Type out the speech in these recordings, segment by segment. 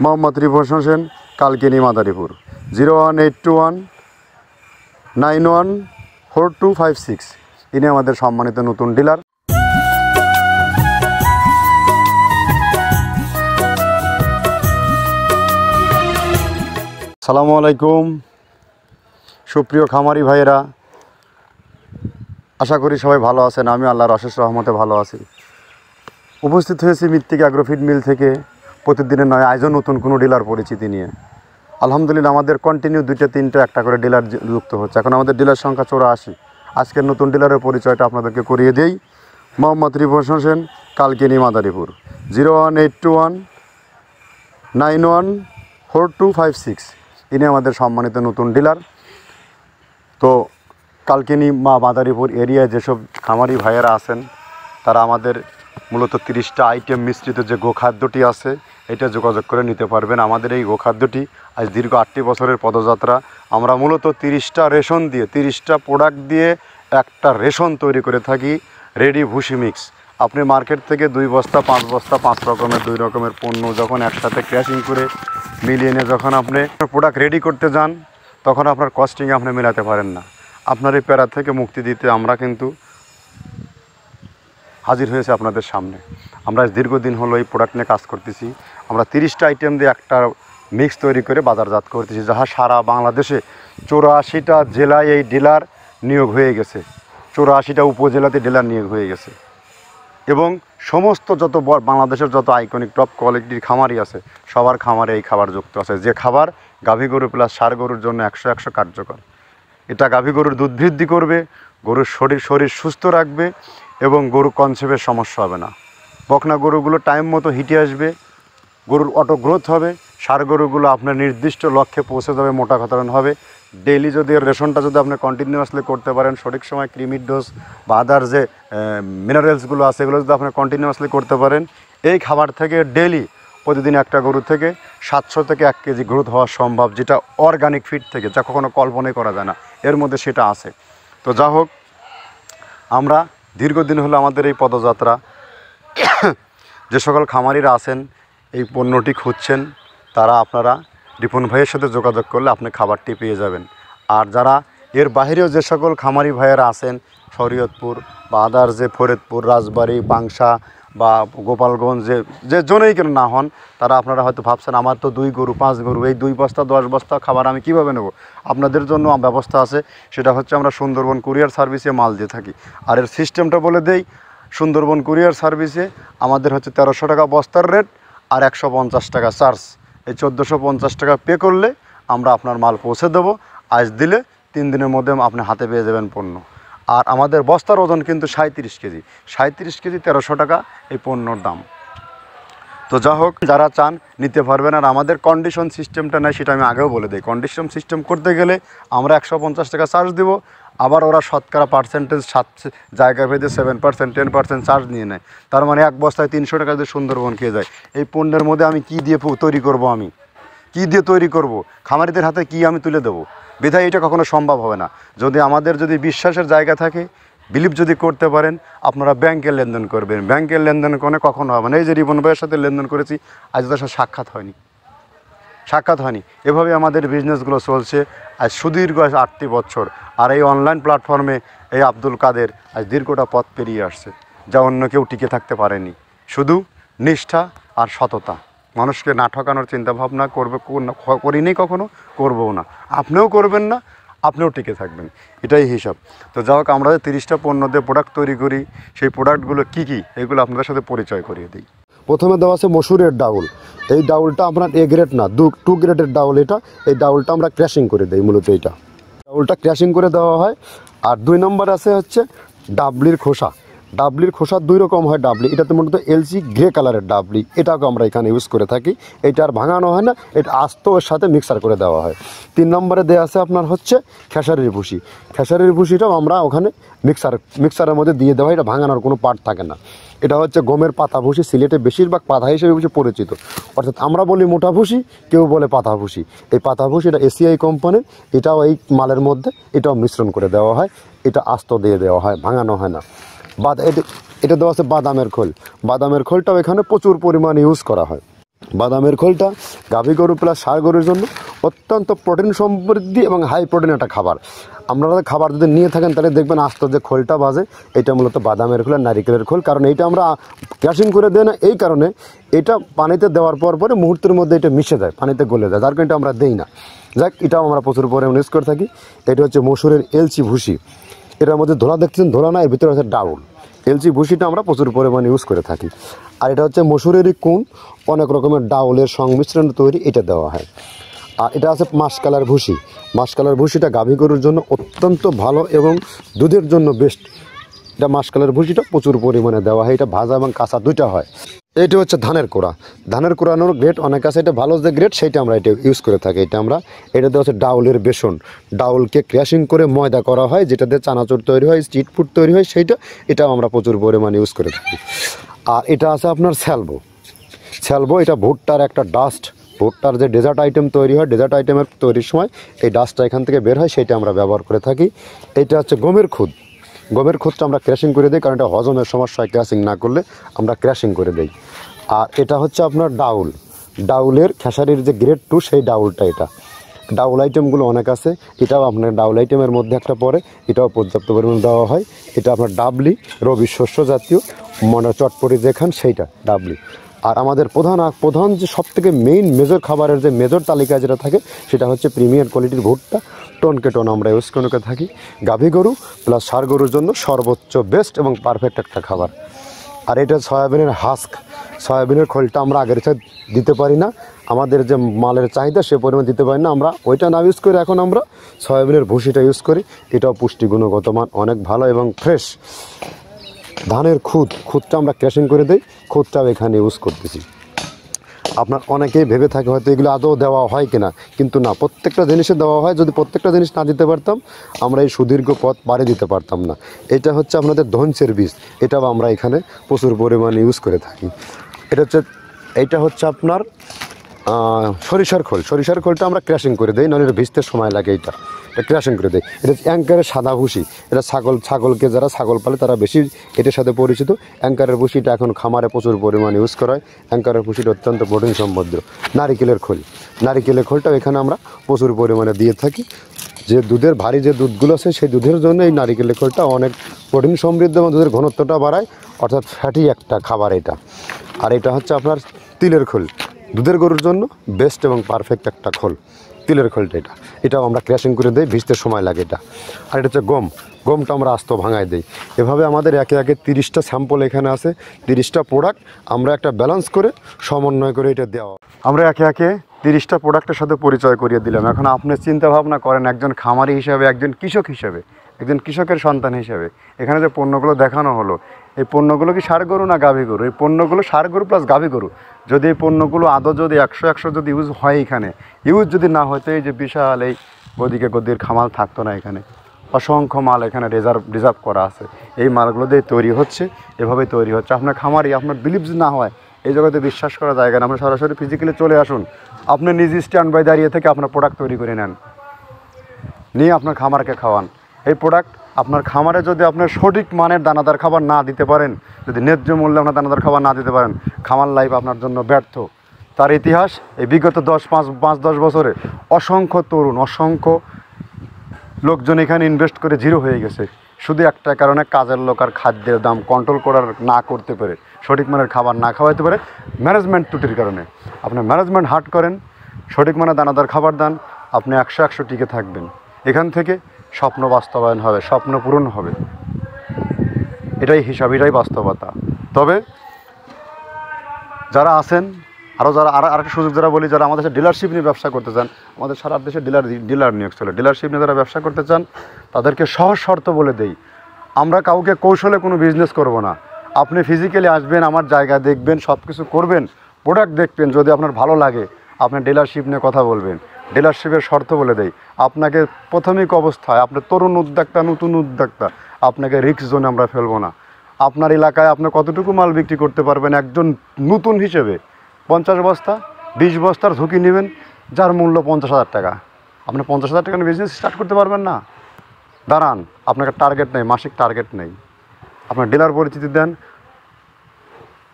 মোহাম্মদ রিপন হোসেন, কালকিনি মাদারীপুর। 01821914256। ইনি আমাদের সম্মানিত নতুন ডিলার। আসসালামু আলাইকুম সুপ্রিয় খামারি ভাইয়েরা, আশা করি সবাই ভালো আছেন। আমি আল্লাহর অশেষ রহমতে ভালো আছি। উপস্থিত হয়েছি মৃত্তিকা অ্যাগ্রোফিড মিল থেকে প্রতিদিনের নয়, আয়োজন নতুন কোনো ডিলার পরিচিতি নিয়ে। আলহামদুলিল্লাহ আমাদের কন্টিনিউ 2-3টা একটা করে ডিলার যুক্ত হচ্ছে। এখন আমাদের ডিলার সংখ্যা 84। আজকের নতুন ডিলারের পরিচয়টা আপনাদেরকে করিয়ে দেই। মোহাম্মদ রিপন হোসেন, কালকিনি মাদারীপুর। 01821914256। ইনি আমাদের সম্মানিত নতুন ডিলার। তো কালকিনি মাদারীপুর এরিয়ায় যেসব খামারি ভাইয়েরা আছেন তারা আমাদের মূলত 30টা আইটেম মিশ্রিত যে গোখাদ্যটি আছে এটা যোগাযোগ করে নিতে পারবেন। আমাদের এই গোখাদ্যটি আজ দীর্ঘ 8টি বছরের পদযাত্রা। আমরা মূলত 30টা রেশন দিয়ে, 30টা প্রোডাক্ট দিয়ে একটা রেশন তৈরি করে থাকি, রেডি ভুসি মিক্স। আপনি মার্কেট থেকে 2 বস্তা 5 বস্তা 5 রকমের 2 রকমের পণ্য যখন একসাথে ক্র্যাশিং করে মিলিয়ে নিয়ে যখন আপনি প্রোডাক্ট রেডি করতে যান তখন আপনার কস্টিংয়ে আপনি মেলাতে পারেন না। আপনার এই প্যারা থেকে মুক্তি দিতে আমরা কিন্তু হাজির হয়েছে আপনাদের সামনে। আমরা দীর্ঘদিন হলো এই প্রোডাক্ট নিয়ে কাজ করতেছি। আমরা 30টা আইটেম দিয়ে একটা মিক্স তৈরি করে বাজারজাত করতেছি, যাহা সারা বাংলাদেশে 84টা জেলায় এই ডিলার নিয়োগ হয়ে গেছে। 84টা উপজেলাতে ডিলার নিয়োগ হয়ে গেছে এবং সমস্ত যত বাংলাদেশের যত আইকনিক টপ কোয়ালিটির খামারই আছে সবার খামারে এই খাবার যুক্ত আছে। যে খাবার গাভী গরু প্লাস ষাঁড় গরুর জন্য 100 কার্যকর। এটা গাভী গরুর দুধ বৃদ্ধি করবে, গরুর শরীর সুস্থ রাখবে এবং গরু কনসেপ্টের সমস্যা হবে না। বকনা গরুগুলো টাইম মতো হিটে আসবে, গরুর অটো গ্রোথ হবে। ষাঁড় গরুগুলো আপনার নির্দিষ্ট লক্ষ্যে পৌঁছে যাবে, মোটা খাতারণ হবে। ডেইলি যদি রেশনটা যদি আপনি কন্টিনিউয়াসলি করতে পারেন, সঠিক সময় ক্রিমির ডোজ বা আদার যে মিনারেলসগুলো আছে এগুলো যদি আপনি কন্টিনিউয়াসলি করতে পারেন, এই খাবার থেকে ডেইলি প্রতিদিন একটা গরু থেকে 700 থেকে 1 কেজি গ্রোথ হওয়া সম্ভব, যেটা অর্গানিক ফিড থেকে, যা কখনো কল্পনাই করা যায় না। এর মধ্যে সেটা আছে। তো যা হোক, আমরা দীর্ঘদিন হলো আমাদের এই পদযাত্রা। যে সকল খামারিরা আছেন এই পণ্যটি খুঁজছেন তারা আপনারা রিপন ভাইয়ের সাথে যোগাযোগ করলে আপনি খাবারটি পেয়ে যাবেন। আর যারা এর বাইরেও যে সকল খামারি ভাইয়েরা আছেন শরীয়তপুর বা আদার যে ফরিদপুর, রাজবাড়ী, পাংশা বা গোপালগঞ্জ যে জনেই কেন না হন, তারা আপনারা হয়তো ভাবছেন আমার তো 2 গরু 5 গরু, এই 2 বস্তা 10 বস্তা খাবার আমি কীভাবে নেব। আপনাদের জন্য ব্যবস্থা আছে। সেটা হচ্ছে আমরা সুন্দরবন কুরিয়ার সার্ভিসে মাল দিয়ে থাকি। আর এর সিস্টেমটা বলে দেই, সুন্দরবন কুরিয়ার সার্ভিসে আমাদের হচ্ছে 1300 টাকা বস্তার রেট আর 150 টাকা চার্জ। এই 1450 টাকা পে করলে আমরা আপনার মাল পৌঁছে দেবো। আজ দিলে 3 দিনের মধ্যে আপনি হাতে পেয়ে যাবেন পণ্য। আর আমাদের বস্তার ওজন কিন্তু 37 কেজি। 37 কেজি 1300 টাকা এই পণ্যর দাম। তো যা হোক, যারা চান নিতে পারবেন। আর আমাদের কন্ডিশন সিস্টেমটা নেই, সেটা আমি আগেও বলে দিই। কন্ডিশন সিস্টেম করতে গেলে আমরা 150 টাকা চার্জ দেবো, আবার ওরা শতকরা পার্সেন্টেজ জায়গা ভেদে 7% 10% চার্জ নিয়ে নেয়। তার মানে 1 বস্তায় 300 টাকা যদি সুন্দরবন খেয়ে যায়, এই পণ্যের মধ্যে আমি কী দিয়ে তৈরি করব, আমি কী দিয়ে তৈরি করব, খামারিদের হাতে কি আমি তুলে দেবো? বিধায় এটা কখনো সম্ভব হবে না। যদি আমাদের যদি বিশ্বাসের জায়গা থাকে, বিলিভ যদি করতে পারেন, আপনারা ব্যাংকের লেনদেন করবেন। ব্যাংকের লেনদেন করে কখনো হবে না। এই যে রিপন ভাইয়ের সাথে লেনদেন করেছি, আজ তার সাথে সাক্ষাৎ হয়নি। এভাবে আমাদের বিজনেসগুলো চলছে আজ সুদীর্ঘ 8টি বছর। আর এই অনলাইন প্ল্যাটফর্মে এই আব্দুল কাদের আজ দীর্ঘটা পথ পেরিয়ে আসছে, যা অন্য কেউ টিকে থাকতে পারেনি। শুধু নিষ্ঠা আর সততা। মানুষকে না ঠকানোর চিন্তাভাবনা করিনি, কখনো করবও না। আপনিও করবেন না, আপনিও টিকে থাকবেন, এটাই হিসাব। তো যা হোক, আমরা যে 30টা পণ্য দিয়ে প্রোডাক্ট তৈরি করি, সেই প্রোডাক্টগুলো কী এগুলো আপনাদের সাথে পরিচয় করিয়ে দিই। প্রথমে দেওয়া আছে মসুরের ডাউল। এই ডাউলটা আপনার A গ্রেড না, 2 গ্রেডের ডাউল এটা। এই ডাউলটা আমরা ক্র্যাশিং করে দিই, মূলত এইটা ডাউলটা ক্র্যাশিং করে দেওয়া হয়। আর 2 নম্বর আছে হচ্ছে ডাবলির খোসা। ডাবলির খোসা 2 রকম হয় ডাবলি, এটাতে মূলত LC গ্রে কালারের ডাবলি, এটাকে আমরা এখানে ইউজ করে থাকি। এটা আর ভাঙানো হয় না, এটা আস্ত ওর সাথে মিক্সার করে দেওয়া হয়। 3 নম্বরে দেওয়া আছে আপনার হচ্ছে খেসারির ভুসি। খেসারির ভুসিটাও আমরা ওখানে মিক্সারের মধ্যে দিয়ে দেওয়া হয়। এটা ভাঙানোর কোনো পার্ট থাকে না। এটা হচ্ছে গমের পাতা ভুসি, সিলেটে বেশিরভাগ পাতা হিসেবে পরিচিত। অর্থাৎ আমরা বলি মোটা ভুসি, কেউ বলে পাতা ভুসি। এই পাতা ভুসি এটা ACI কোম্পানির, এটাও এই মালের মধ্যে এটাও মিশ্রণ করে দেওয়া হয়। এটা আস্ত দিয়ে দেওয়া হয়, ভাঙানো হয় না। এটা দেওয়া আছে বাদামের খোল। বাদামের খোলটাও এখানে প্রচুর পরিমাণে ইউজ করা হয়। বাদামের খোলটা গাভী গরু প্লাস ষাঁড় গরুর জন্য অত্যন্ত প্রোটিন সমৃদ্ধি এবং হাই প্রোটিন একটা খাবার। আপনারা খাবার যদি নিয়ে থাকেন তাহলে দেখবেন আস্ত যে খোলটা বাজে, এটা মূলত বাদামের খোল আর নারিকেলের খোল। কারণ এইটা আমরা ক্রাশিং করে দেয় না, এই কারণে এটা পানিতে দেওয়ার পরে মুহূর্তের মধ্যে এটা মিশে যায়, পানিতে গলে যায়, যার কারণে এটা আমরা দেই না। যাক, এটাও আমরা প্রচুর পরিমাণে ইউজ করে থাকি। এটা হচ্ছে মসুরের এলচি ভুসি, এটার মধ্যে ধোলা দেখছেন, ধোলা না, এর ভিতরে হচ্ছে ডাউল। এলচি ভুসিটা আমরা প্রচুর পরিমাণে ইউজ করে থাকি। আর এটা হচ্ছে মসুরেরই কুন, অনেক রকমের ডাউলের সংমিশ্রণ তৈরি, এটা দেওয়া হয়। আর এটা আছে মাসকালার ভুসি। মাসকালার ভুসিটা গাভী গরুর জন্য অত্যন্ত ভালো এবং দুধের জন্য বেস্ট। এটা মাসকালার ভুসিটা প্রচুর পরিমাণে দেওয়া হয়, এটা ভাজা এবং কাঁচা দুইটা হয়। এটা হচ্ছে ধানের কোড়া। ধানের কোড়ানোর গ্রেড অনেক আছে, এটা ভালো যে গ্রেড সেইটা আমরা এটা ইউজ করে থাকি। এটা দেওয়া হচ্ছে ডাউলের বেসন। ডাউলকে ক্র্যাশিং করে ময়দা করা হয়, যেটা দিয়ে চানাচুর তৈরি হয়, স্ট্রিট ফুড তৈরি হয়, এটাও আমরা প্রচুর পরিমাণে ইউজ করে থাকি। আর এটা আছে আপনার স্যালবো। এটা ভুট্টার একটা ডাস্ট। ভুট্টার যে ডেজার্ট আইটেম তৈরি হয়, ডেজার্ট আইটেমের তৈরির সময় এই ডাস্টটা এখান থেকে বের হয়, সেটা আমরা ব্যবহার করে থাকি। এটা হচ্ছে গমের খুদ। গমের খুদটা আমরা ক্র্যাশিং করে দিই, কারণ এটা হজমের সমস্যা হয়, ক্র্যাশিং না করলে আমরা ক্র্যাশিং করে দিই। আর এটা হচ্ছে আপনার ডাউলের খেসারির যে গ্রেড 2 সেই ডাউলটা। এটা ডাউল আইটেমগুলো অনেক আছে, এটাও আপনার ডাউল আইটেমের মধ্যে একটা পড়ে, এটাও পর্যাপ্ত পরিমাণে দেওয়া হয়। এটা আপনার ডাবলি, রবি শস্য জাতীয় মানে চটপটি যেখান সেইটা ডাবলি। আর আমাদের প্রধান যে সবথেকে মেজর খাবারের যে মেজর তালিকায় যেটা থাকে, সেটা হচ্ছে প্রিমিয়ার কোয়ালিটির ভুট্টা, টনকে টন আমরা ইউজ করে থাকি। গাভী গরু প্লাস ষাঁড় গরুর জন্য সর্বোচ্চ বেস্ট এবং পারফেক্ট একটা খাবার। আর এটা সয়াবিনের হাস্ক। সয়াবিনের খোলটা আমরা আগের সাথে দিতে পারি না, আমাদের যে মালের চাহিদা সে পরিমাণ দিতে পারি না, আমরা ওইটা না ইউজ করে এখন আমরা সয়াবিনের ভুসিটা ইউজ করি। এটাও পুষ্টি গুণগত মান অনেক ভালো এবং ফ্রেশ। ধানের খুদটা আমরা ক্র্যাশিং করে দিই, খুদটাও এখানে ইউজ করতেছি। আপনার অনেকেই ভেবে থাকে হয়তো এগুলো আদৌ দেওয়া হয় কিনা, কিন্তু না, প্রত্যেকটা জিনিসে দেওয়া হয়। যদি প্রত্যেকটা জিনিস না দিতে পারতাম, আমরা এই সুদীর্ঘ পথ পাড়ি দিতে পারতাম না। এটা হচ্ছে আপনাদের ধনচের বীজ, এটাও আমরা এখানে প্রচুর পরিমাণে ইউজ করে থাকি। এইটা হচ্ছে আপনার সরিষার খোলটা আমরা ক্র্যাশিং করে দিই, নাহলে এটা ভিজতে সময় লাগে। এটা ক্র্যাশিং করে দেয়। এটা অ্যাঙ্কারের সাদা ভুসি। এটা ছাগলকে যারা ছাগল পালে তারা বেশি এটার সাথে পরিচিত। অ্যাঙ্কারের ভুসিটা এখন খামারে প্রচুর পরিমাণে ইউজ করা হয়। অ্যাঙ্কারের ভুসিটা অত্যন্ত প্রোটিন সমৃদ্ধ। নারিকেলের খোলটাও এখানে আমরা প্রচুর পরিমাণে দিয়ে থাকি। যে দুধের ভারী যে দুধগুলো আছে, সেই দুধের জন্য এই নারিকেলের খোলটা অনেক প্রোটিন সমৃদ্ধ এবং দুধের ঘনত্বটা বাড়ায়, অর্থাৎ ফ্যাটি একটা খাবার এটা। আর এটা হচ্ছে আপনার তিলের খোল। দুধের গরুর জন্য বেস্ট এবং পারফেক্ট একটা খোল, তিলের খোলটা। এটাও আমরা ক্র্যাশিং করে দিই, ভিজতে সময় লাগে এটা। আর এটা হচ্ছে গমটা আমরা আস্ত ভাঙায় দিই। এভাবে আমাদের একে 30টা স্যাম্পল এখানে আছে, 30টা প্রোডাক্ট আমরা একটা ব্যালেন্স করে সমন্বয় করে এটা দেওয়া। আমরা একে 30টা প্রোডাক্টের সাথে পরিচয় করিয়ে দিলাম। এখন আপনি চিন্তা ভাবনা করেন, একজন খামারি হিসাবে, একজন কৃষক হিসাবে, একজন কৃষকের সন্তান হিসেবে, এখানে যে পণ্যগুলো দেখানো হলো, এই পণ্যগুলো কি ষাঁড় গরু না গাভী গরু? এই পণ্যগুলো ষাঁড় গরু প্লাস গাভী গরু। যদি এই পণ্যগুলো আদৌ যদি 100 যদি ইউজ হয়, এখানে ইউজ যদি না হয়তো এই যে বিশাল এই গদিকে গদির খামাল থাকতো না। এখানে অসংখ্য মাল এখানে রিজার্ভ করা আছে। এই মালগুলো দিয়ে তৈরি হচ্ছে, এভাবেই তৈরি হচ্ছে। আপনার খামারি, আপনার বিলিভ না হয়, এই জগতে বিশ্বাস করা যায় না, আপনি সরাসরি ফিজিক্যালি চলে আসুন। আপনি নিজে স্ট্যান্ড বাই দাঁড়িয়ে থেকে আপনার প্রোডাক্ট তৈরি করে নেন, নিয়ে আপনার খামারকে খাওয়ান। এই প্রোডাক্ট আপনার খামারে যদি আপনার সঠিক মানের দানাদার খাবার না দিতে পারেন, যদি ন্যায্য মূল্যে আপনার দানাদার খাবার না দিতে পারেন, খামার লাইফ আপনার জন্য ব্যর্থ। তার ইতিহাস এই বিগত 5-10 বছরে অসংখ্য তরুণ, অসংখ্য লোকজন এখানে ইনভেস্ট করে জিরো হয়ে গেছে, শুধু একটা কারণে, কাজের লোক আর খাদ্যের দাম কন্ট্রোল না করতে পারে, সঠিক মানের খাবার না খাওয়াইতে পারে, ম্যানেজমেন্ট ত্রুটির কারণে। আপনি ম্যানেজমেন্ট হার্ট করেন, সঠিক মানের দানাদার খাবার দেন, আপনি 100 টিকে থাকবেন। এখান থেকে স্বপ্ন বাস্তবায়ন হবে, স্বপ্ন পূরণ হবে। এটাই হিসাব, এটাই বাস্তবতা। তবে যারা আছেন, আরেকটা সুযোগ যারা বলি, যারা আমাদের ডিলারশিপ নিয়ে ব্যবসা করতে চান, আমাদের সারা দেশে ডিলার নিয়োগ চলে। ডিলারশিপ নিয়ে যারা ব্যবসা করতে চান, তাদেরকে সহজ শর্ত বলে দেই, আমরা কাউকে কৌশলে কোনো বিজনেস করব না। আপনি ফিজিক্যালি আসবেন, আমার জায়গা দেখবেন, সব কিছু করবেন, প্রোডাক্ট দেখবেন, যদি আপনার ভালো লাগে আপনি ডিলারশিপ নিয়ে কথা বলবেন। ডিলারশিপের শর্ত বলে দেই, আপনাকে প্রাথমিক অবস্থায়, আপনি তরুণ উদ্যোক্তা, নতুন উদ্যোক্তা, আপনাকে রিস্ক জোনে আমরা ফেলবো না। আপনার এলাকায় আপনি কতটুকু মাল বিক্রি করতে পারবেন, একজন নতুন হিসেবে 50 বস্তা 20 বস্তার ঝুঁকি নেবেন, যার মূল্য 50,000 টাকা। আপনি 50,000 টাকা বিজনেস স্টার্ট করতে পারবেন না? দাঁড়ান, আপনাকে টার্গেট নেই, মাসিক টার্গেট নেই। আপনার ডিলার পরিচিতি দেন,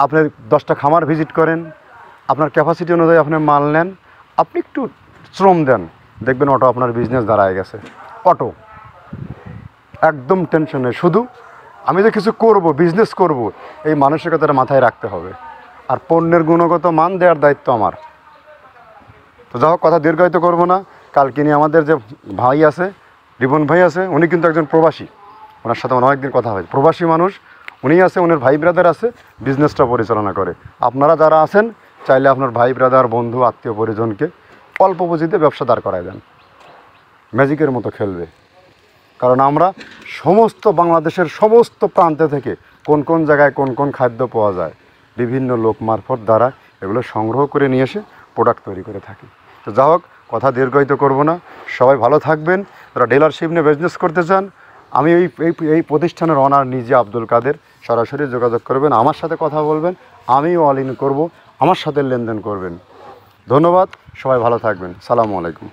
আপনি 10টা খামার ভিজিট করেন, আপনার ক্যাপাসিটি অনুযায়ী আপনি মাল নেন, আপনি একটু শ্রম দেন, দেখবেন অটো আপনার বিজনেস দাঁড়ায় গেছে। অটো একদম টেনশন নেই, শুধু আমি যে কিছু করব, বিজনেস করব, এই মানসিকতাটা মাথায় রাখতে হবে। আর পণ্যের গুণগত মান দেওয়ার দায়িত্ব আমার। তো যাই হোক, কথা দীর্ঘায়িত করবো না। কালকে নিয়ে আমাদের যে ভাই আছে, রিপন ভাই আছে, উনি কিন্তু একজন প্রবাসী, ওনার সাথে আমার অনেকদিন কথা হয়, প্রবাসী মানুষ উনি আছে, ওনার ভাই ব্রাদার আছে, বিজনেসটা পরিচালনা করে। আপনারা যারা আছেন চাইলে আপনার ভাই ব্রাদার, বন্ধু, আত্মীয় পরিজনকে অল্প পুঁজিতে ব্যবসা দাঁড় করায় দেন, ম্যাজিকের মতো খেলবে। কারণ আমরা সমস্ত বাংলাদেশের সমস্ত প্রান্তে থেকে কোন কোন জায়গায় কোন কোন খাদ্য পাওয়া যায় বিভিন্ন লোক মারফত দ্বারা এগুলো সংগ্রহ করে নিয়ে এসে প্রোডাক্ট তৈরি করে থাকি। তো যা হোক, কথা দীর্ঘায়িত করব না। সবাই ভালো থাকবেন। যারা ডিলারশিপ নিয়ে বিজনেস করতে চান, আমি এই প্রতিষ্ঠানের অনার নিজে আব্দুল কাদের, সরাসরি যোগাযোগ করবেন, আমার সাথে কথা বলবেন, আমিও অল ইন করবো, আমার সাথে লেনদেন করবেন। ধন্যবাদ, সবাই ভালো থাকবেন। সালামু আলাইকুম।